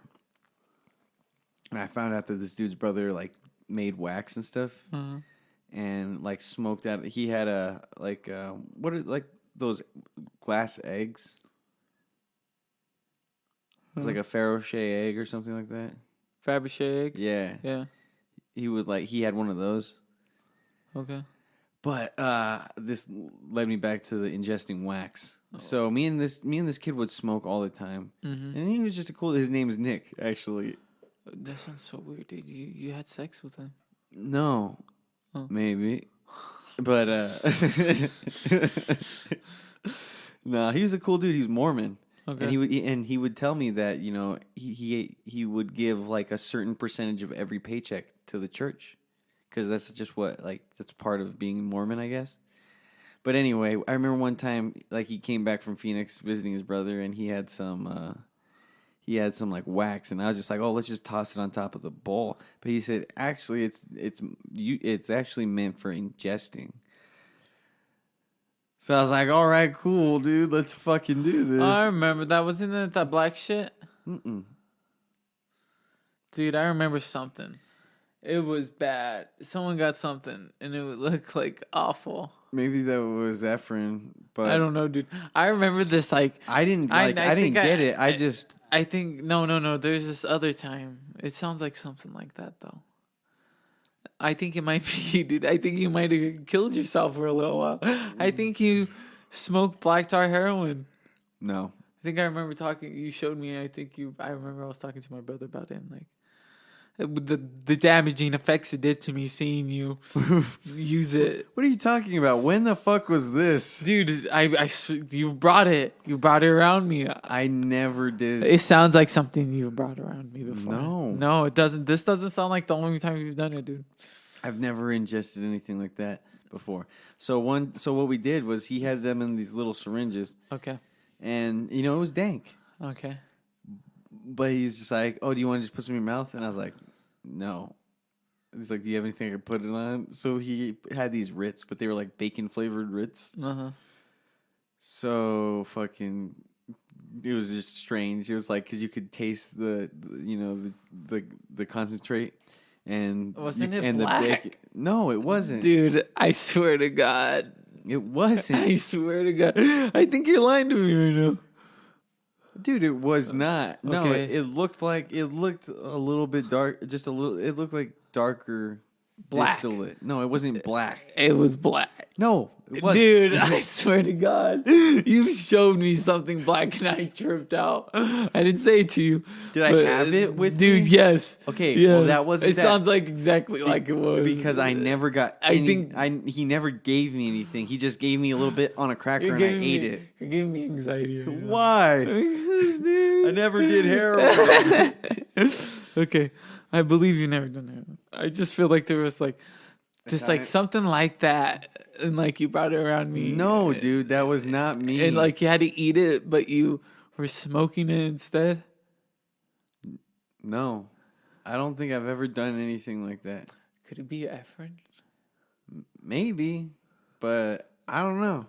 And I found out that this dude's brother, like, made wax and stuff. And, like, smoked out. He had those glass eggs? It was like a Fabergé egg or something like that. Fabergé egg? Yeah. Yeah. He had one of those. Okay. But this led me back to the ingesting wax. So me and this kid would smoke all the time. And he was just his name is Nick, actually. That sounds so weird, dude. You had sex with him. No. Oh. Maybe. But no, he was a cool dude. He was Mormon. Okay. And he would tell me that, he would give like a certain percentage of every paycheck to the church, because that's just that's part of being Mormon, I guess. But anyway, I remember one time like he came back from Phoenix visiting his brother, and he had some like wax, and I was just like, oh, let's just toss it on top of the bowl. But he said, actually, it's actually meant for ingesting. So I was like, all right, cool, dude. Let's fucking do this. I remember that. Wasn't it that black shit? Mm-mm. Dude, I remember something. It was bad. Someone got something, and it would look like awful. Maybe that was Efren, but I don't know, dude. I remember this, like... I didn't get it. I think... No. There's this other time. It sounds like something like that, though. I think it might be, dude. I think you might have killed yourself for a little while. I think you smoked black tar heroin. No. I think I remember talking. You showed me. I remember I was talking to my brother about it. And like the damaging effects it did to me seeing you use it. What are you talking about? When the fuck was this? Dude, you brought it. You brought it around me. I never did. It sounds like something you've brought around me before. No. No, it doesn't. This doesn't sound like the only time you've done it, dude. I've never ingested anything like that before. So what we did was he had them in these little syringes, Okay. and it was dank. Okay. But he's just like, "Oh, do you want to just put some in your mouth?" And I was like, "No." He's like, "Do you have anything I could put it on?" So he had these Ritz, but they were like bacon flavored Ritz. So fucking, it was just strange. It was like because you could taste the concentrate. And Wasn't it and black? The bacon. No, it wasn't. Dude, I swear to God. It wasn't. I swear to God. I think you're lying to me right now. Dude, it was not. No, Okay. it looked a little bit dark, just a little. It looked like darker Black. distillate. No, it wasn't black. It was black. No, it wasn't. Dude, I swear to God. You showed me something black and I tripped out. I didn't say it to you. Did I have it with dude, me? yes. Okay, yes. well, that wasn't It that. sounds like exactly like it was. Because I never got. He never gave me anything. He just gave me a little bit on a cracker and I ate it. You're giving me anxiety. Right now. Why? Dude. I never did heroin. Okay. I believe you never done heroin. I just feel like there was like just like something like that. And like you brought it around me. No, dude, that was not me. And like you had to eat it, but you were smoking it instead. No, I don't think I've ever done anything like that. Could it be Efren? Maybe, but I don't know.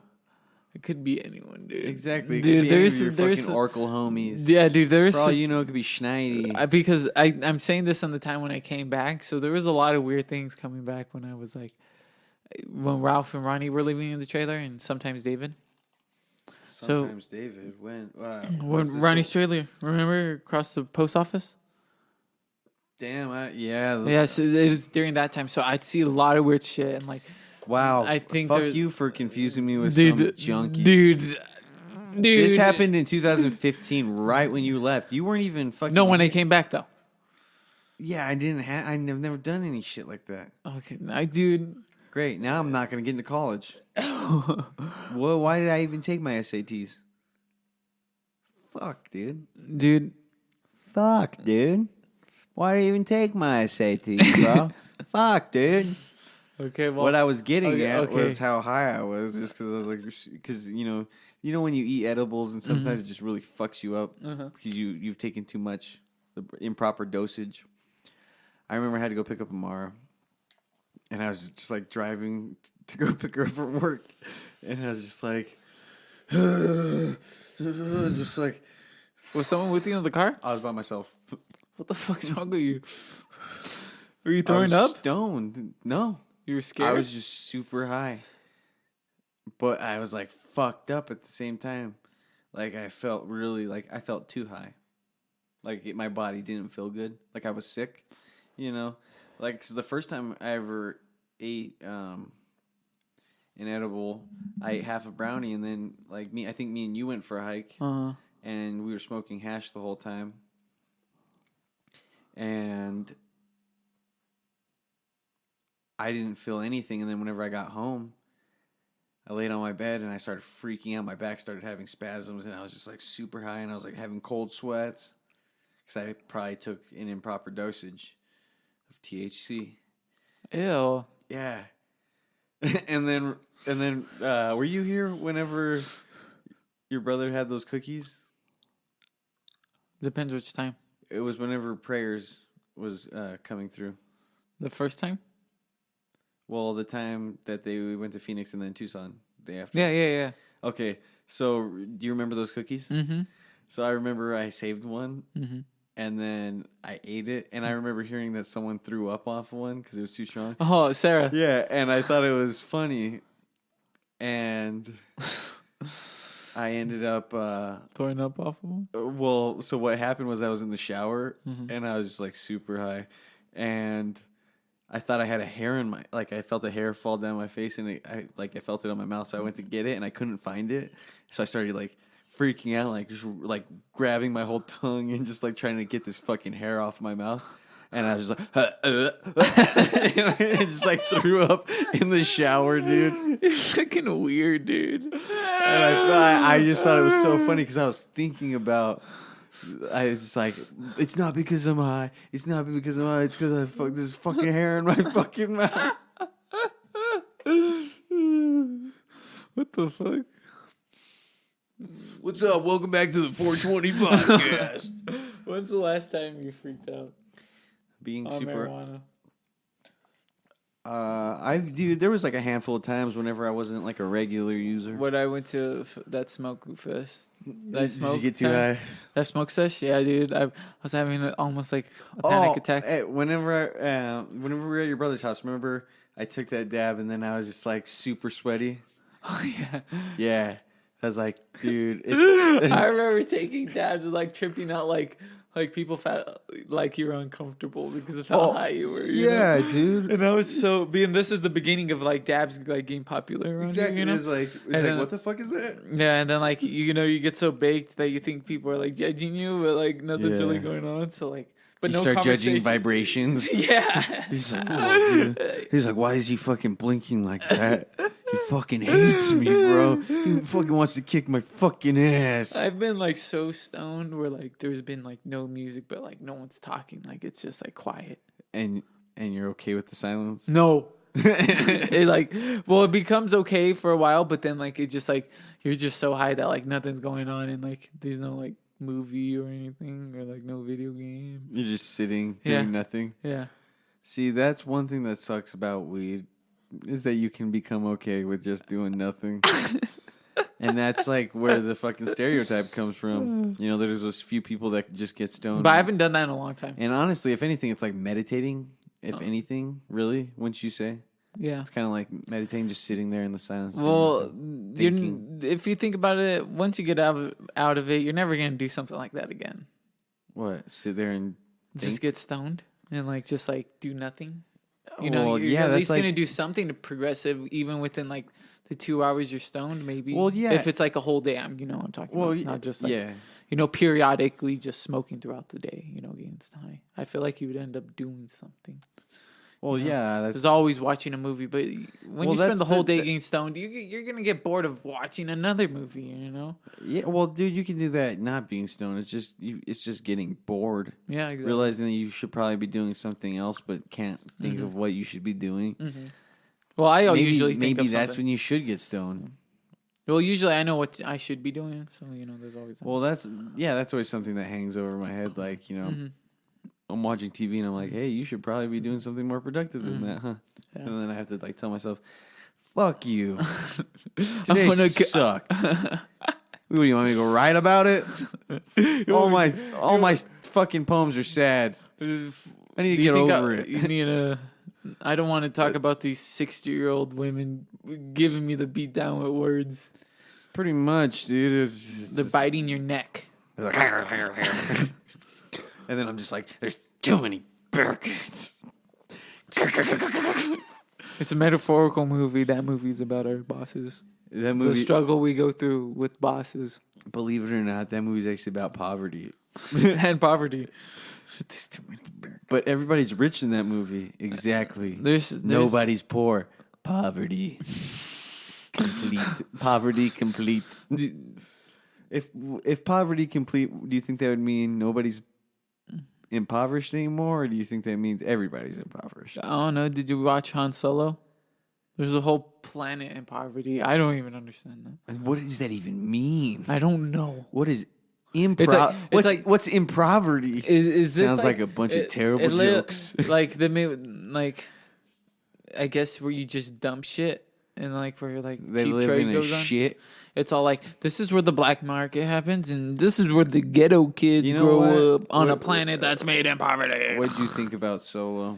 It could be anyone, dude. Exactly. It Dude, could be any of your fucking Oracle homies. Yeah, dude, there's For all you know, it could be Schneidy. because I'm saying this on the time when I came back, so there was a lot of weird things coming back when I was like, when Ralph and Ronnie were living in the trailer, and sometimes David. Sometimes David went. When Ronnie's trailer, remember across the post office? Damn, yeah. Yeah, so it was during that time, so I'd see a lot of weird shit, and like, Wow. I think fuck you for confusing me with some junkie. Dude. This happened in 2015, right when you left. You weren't even fucking. No, when I came back though. Yeah, I didn't have. I've never done any shit like that. Okay, dude. Great. Now I'm not gonna get into college. Well, why did I even take my SATs? Fuck, dude. Dude. Fuck, dude. Why did I even take my SATs, bro? Fuck, dude. Okay, well, what I was getting at was how high I was, just because I was like, because you know when you eat edibles and sometimes it just really fucks you up because you've taken too much, the improper dosage. I remember I had to go pick up Amara, and I was just like driving to go pick her up from work, and I was just like, just like, was someone with you in the car? I was by myself. What the fuck's wrong with you? Were you throwing up? Stoned? No. You were scared? I was just super high. But I was like fucked up at the same time. Like I felt too high. Like my body didn't feel good. Like I was sick, Like so the first time I ever ate an edible, I ate half a brownie and then I think me and you went for a hike and we were smoking hash the whole time. And I didn't feel anything, and then whenever I got home, I laid on my bed and I started freaking out. My back started having spasms, and I was just like super high, and I was like having cold sweats because I probably took an improper dosage of THC. Ew. Yeah. and then were you here whenever your brother had those cookies? Depends which time. It was whenever prayers was coming through. The first time? Well, the time that we went to Phoenix and then Tucson the day after. Yeah. Okay, so do you remember those cookies? Mm-hmm. So I remember I saved one, Mm-hmm. and then I ate it, and I remember hearing that someone threw up off one because it was too strong. Oh, Sarah. Yeah, and I thought it was funny, and I ended up throwing up off of one? well, so what happened was I was in the shower, and I was just like super high, and I thought I had a hair in my, I felt a hair fall down my face, and I felt it on my mouth, so I went to get it, and I couldn't find it, so I started freaking out, like just like grabbing my whole tongue and just like trying to get this fucking hair off my mouth. And I was just like, and just like threw up in the shower, dude. You're fucking weird, dude. And I just thought it was so funny because I was thinking about. I was just like, it's not because I'm high. It's not because I'm high. It's because I fucked this fucking hair in my fucking mouth. What the fuck? What's up? Welcome back to the 420 podcast. When's the last time you freaked out Being on super. marijuana? Dude, there was like a handful of times whenever I wasn't like a regular user. When I went to that smoke fest. Did you get too high? That smoke sesh? Yeah, dude. I was having almost like a panic attack. Hey, whenever we were at your brother's house, remember I took that dab and then I was just like super sweaty. Oh, yeah. Yeah. I was like, dude. I remember taking dabs and like tripping out like people felt like you were uncomfortable because of how high you were. You know? Dude. And I was so being this is the beginning of like dabs like getting popular around Exactly. here, you know? It's like what the fuck is that? Yeah, and then like you get so baked that you think people are like judging you, but like nothing's really going on. So like, but You no start judging conversation. vibrations. Yeah. He's like, oh, dude. He's like, why is he fucking blinking like that? He fucking hates me, bro. He fucking wants to kick my fucking ass. I've been like so stoned where like there's been like no music, but like no one's talking. Like it's just like quiet. And you're okay with the silence? No. It becomes okay for a while, but then like it just like you're just so high that like nothing's going on and like there's no like movie or anything or like no video game. You're just sitting doing nothing. Yeah. See, that's one thing that sucks about weed is that you can become okay with just doing nothing. And that's like where the fucking stereotype comes from. You know, there's those few people that just get stoned. But I haven't done that in a long time. And honestly, if anything, it's like meditating. If anything, really, wouldn't you say? Yeah. It's kind of like meditating, just sitting there in the silence. Well, thinking. if you think about it, once you get out of it, you're never gonna do something like that again. What? Sit there and Just think? get stoned and like just like do nothing. You Well, know, you're at that's least like- gonna do something to progressive, even within like the 2 hours you're stoned. Maybe. Well, yeah. If it's like a whole day, I'm talking about, not just like periodically just smoking throughout the day. Getting high. I feel like you would end up doing something. Well, yeah. There's always watching a movie, but when you spend that's the whole day getting stoned, you're gonna get bored of watching another movie. Yeah, well, dude, you can do that not being stoned. It's just getting bored. Yeah, exactly. Realizing that you should probably be doing something else, but can't think of what you should be doing. Mm-hmm. Well, I usually think maybe of that's something. when you should get stoned. Well, usually I know what I should be doing, so there's always. Well, that's always something that hangs over my head. Like I'm watching TV and I'm like, hey, you should probably be doing something more productive than that, huh? Yeah. And then I have to like tell myself, fuck you. Today sucked. What do you want me to go write about it? all my fucking poems are sad. I need to get over it. You need a. I don't want to talk about these 60-year-old women giving me the beat down with words. Pretty much, dude. They're biting your neck. Like, and then I'm just like, there's too many barricades. It's a metaphorical movie. That movie's about our bosses. That movie, the struggle we go through with bosses. Believe it or not, that movie's actually about poverty. And poverty. There's too many barricades. But everybody's rich in that movie. Exactly. There's Nobody's poor. Poverty. Complete. Poverty complete. If poverty complete, do you think that would mean nobody's impoverished anymore, or do you think that means everybody's impoverished? I don't know. Did you watch Han Solo? There's a whole planet in poverty. I don't even understand that. And what does that even mean? I don't know. What is what's impoverty? Is this sounds like a bunch of terrible jokes? Like I guess where you just dump shit and like where like they cheap live trade in a goes on. shit. It's all like, this is where the black market happens, and this is where the ghetto kids grow up on a planet that's made in poverty. What did you think about Solo?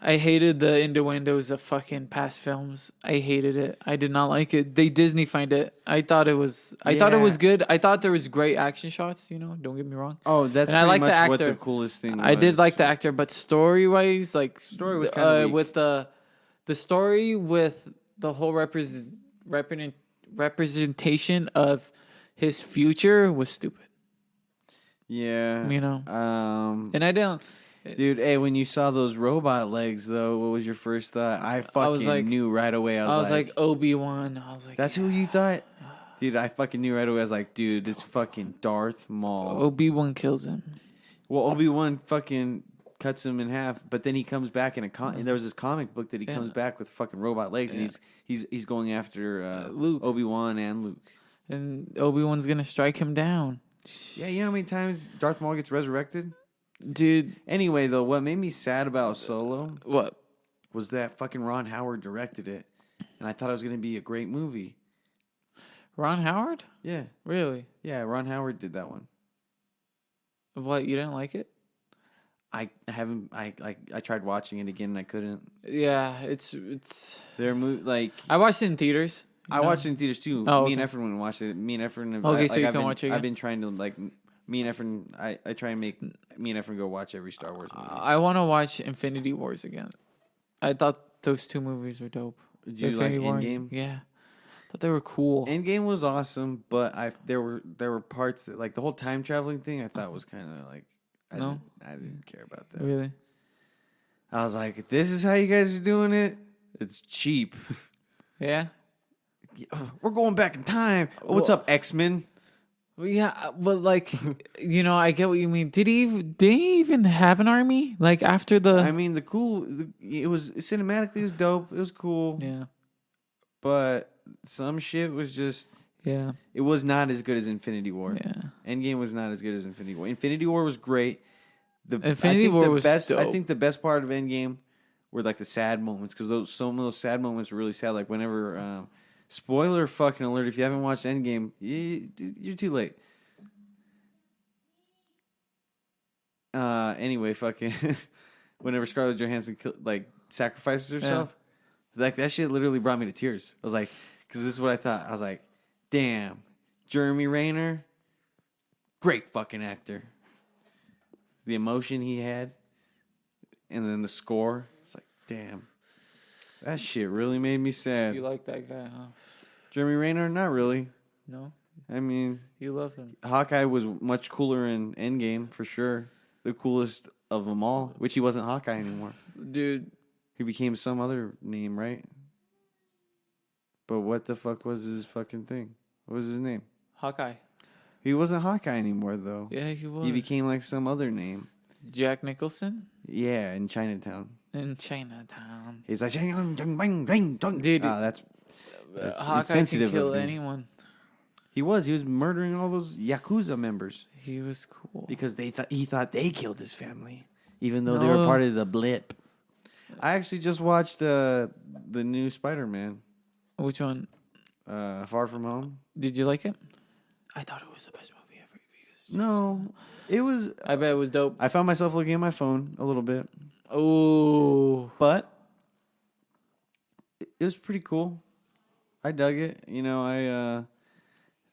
I hated the innuendos of fucking past films. I hated it. I did not like it. They Disney find it. I thought it was good. I thought there was great action shots, don't get me wrong. Oh, that's and I like much the actor. what the coolest thing was. I did like the actor, but story-wise, like story was kind of weak. with the story with the whole representation of his future was stupid. Yeah. You know, and I don't. Dude, hey, when you saw those robot legs, though, what was your first thought? I fucking like- knew right away. I was like Obi-Wan. I was like, that's who you thought? Dude, I fucking knew right away. I was like, dude, it's fucking Darth Maul. Obi-Wan kills him. Well, Obi-Wan fucking cuts him in half, but then he comes back in there was this comic book that he comes back with fucking robot legs, and he's going after Luke. Obi-Wan and Luke. And Obi-Wan's gonna strike him down. Yeah, you know how many times Darth Maul gets resurrected? Dude, Anyway, though, what made me sad about Solo what? was that fucking Ron Howard directed it, and I thought it was going to be a great movie. Ron Howard? Yeah, Really? yeah, Ron Howard did that one. What, you didn't like it? I tried watching it again and I couldn't. Yeah, it's Their like I watched it in theaters. I watched it in theaters too. Oh, Me and okay. Efren went and watched it. Me and Efren. Okay, so you I've can been, watch it again? I've been trying to like me and Efren. I try and make me and Efren go watch every Star Wars movie. I want to watch Infinity Wars again. I thought those two movies were dope. Did you like Endgame? Yeah. I thought they were cool. Endgame was awesome, but there were parts that, like the whole time traveling thing, I thought was kind of like I didn't care about that. Really? I was like, this is how you guys are doing it. It's cheap. Yeah. We're going back in time. Oh, what's up, X-Men? Well, yeah, but like, I get what you mean. Did he even have an army? Like after the? I mean, it was cinematically, it was dope. It was cool. Yeah. But some shit was just. Yeah. It was not as good as Infinity War. Yeah. Endgame was not as good as Infinity War. Infinity War was great. Infinity War was best. I dope. think the best part of Endgame were like the sad moments, because some of those sad moments were really sad. Like whenever, spoiler fucking alert, if you haven't watched Endgame, you're too late. Anyway, fucking whenever Scarlett Johansson sacrifices herself, like that shit literally brought me to tears. I was like, because this is what I thought. I was like, damn, Jeremy Renner, great fucking actor. The emotion he had, and then the score. It's like, damn, that shit really made me sad. You like that guy, huh? Jeremy Renner, not really. No, I mean, you love him. Hawkeye was much cooler in Endgame for sure. The coolest of them all, which he wasn't Hawkeye anymore. Dude, He became some other name, right? But what the fuck was his fucking thing? What was his name? Hawkeye. He wasn't Hawkeye anymore, though. Yeah, he was. He became like some other name. Jack Nicholson Yeah, in Chinatown. in Chinatown. He's like, Dude, that's Hawkeye insensitive can kill of me. anyone. He was murdering all those Yakuza members He was cool. because he thought they killed his family, even though they were part of the blip. I actually just watched the new Spider-Man, Which one? Far From Home. Did you like it? I thought it was the best movie ever. No, it was. I bet it was dope. I found myself looking at my phone a little bit, Oh, but it was pretty cool. I dug it. I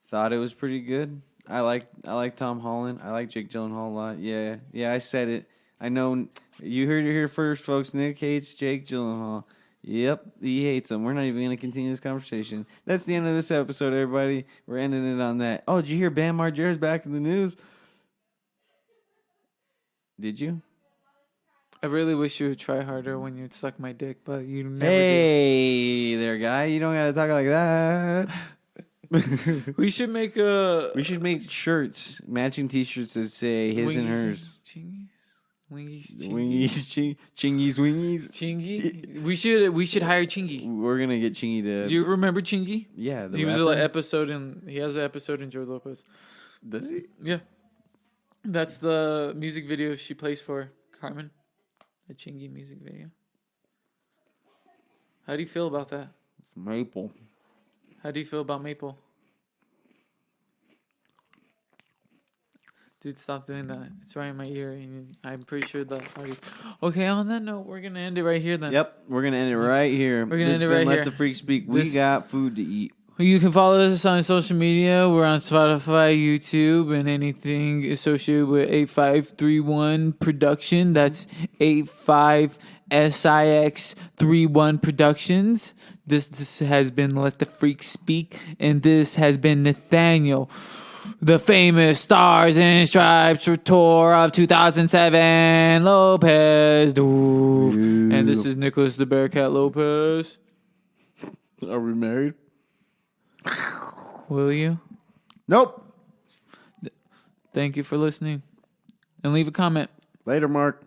thought it was pretty good. I like Tom Holland. I like Jake Gyllenhaal a lot. Yeah, I said it. I know you heard it here first, folks. Nick hates Jake Gyllenhaal. Yep, he hates him. We're not even going to continue this conversation. That's the end of this episode, everybody. We're ending it on that. Oh, did you hear Bam Margera's back in the news? Did you? I really wish you would try harder when you'd suck my dick, but you never Hey there, guy. You don't got to talk like that. did. We should make a... We should make shirts, matching T-shirts that say his and hers. Chingies? Wingies, Chingies, wingies. Chingy? We should hire Chingy. We're gonna get Chingy to. Do you remember Chingy? Yeah, He was rapper. an episode in... He has an episode in George Lopez. Does he? Yeah. That's the music video she plays for Carmen. A Chingy music video. How do you feel about that? Maple. How do you feel about Maple? Dude, stop doing that. It's right in my ear. And I'm pretty sure that's already... Okay, on that note, we're going to end it right here then. Yep, we're gonna end it right here. We're gonna end it right Let here. the freak speak. We This- got food to eat. You can follow us on social media. We're on Spotify, YouTube, and anything associated with 8531 Production. That's 85SIX31 Productions. This has been Let the Freak Speak, and this has been Nathaniel, the famous Stars and Stripes tour of 2007, Lopez. Doof. And this is Nicholas the Bearcat Lopez. Are we married? Will you? Nope. Thank you for listening. And leave a comment. Later, Mark.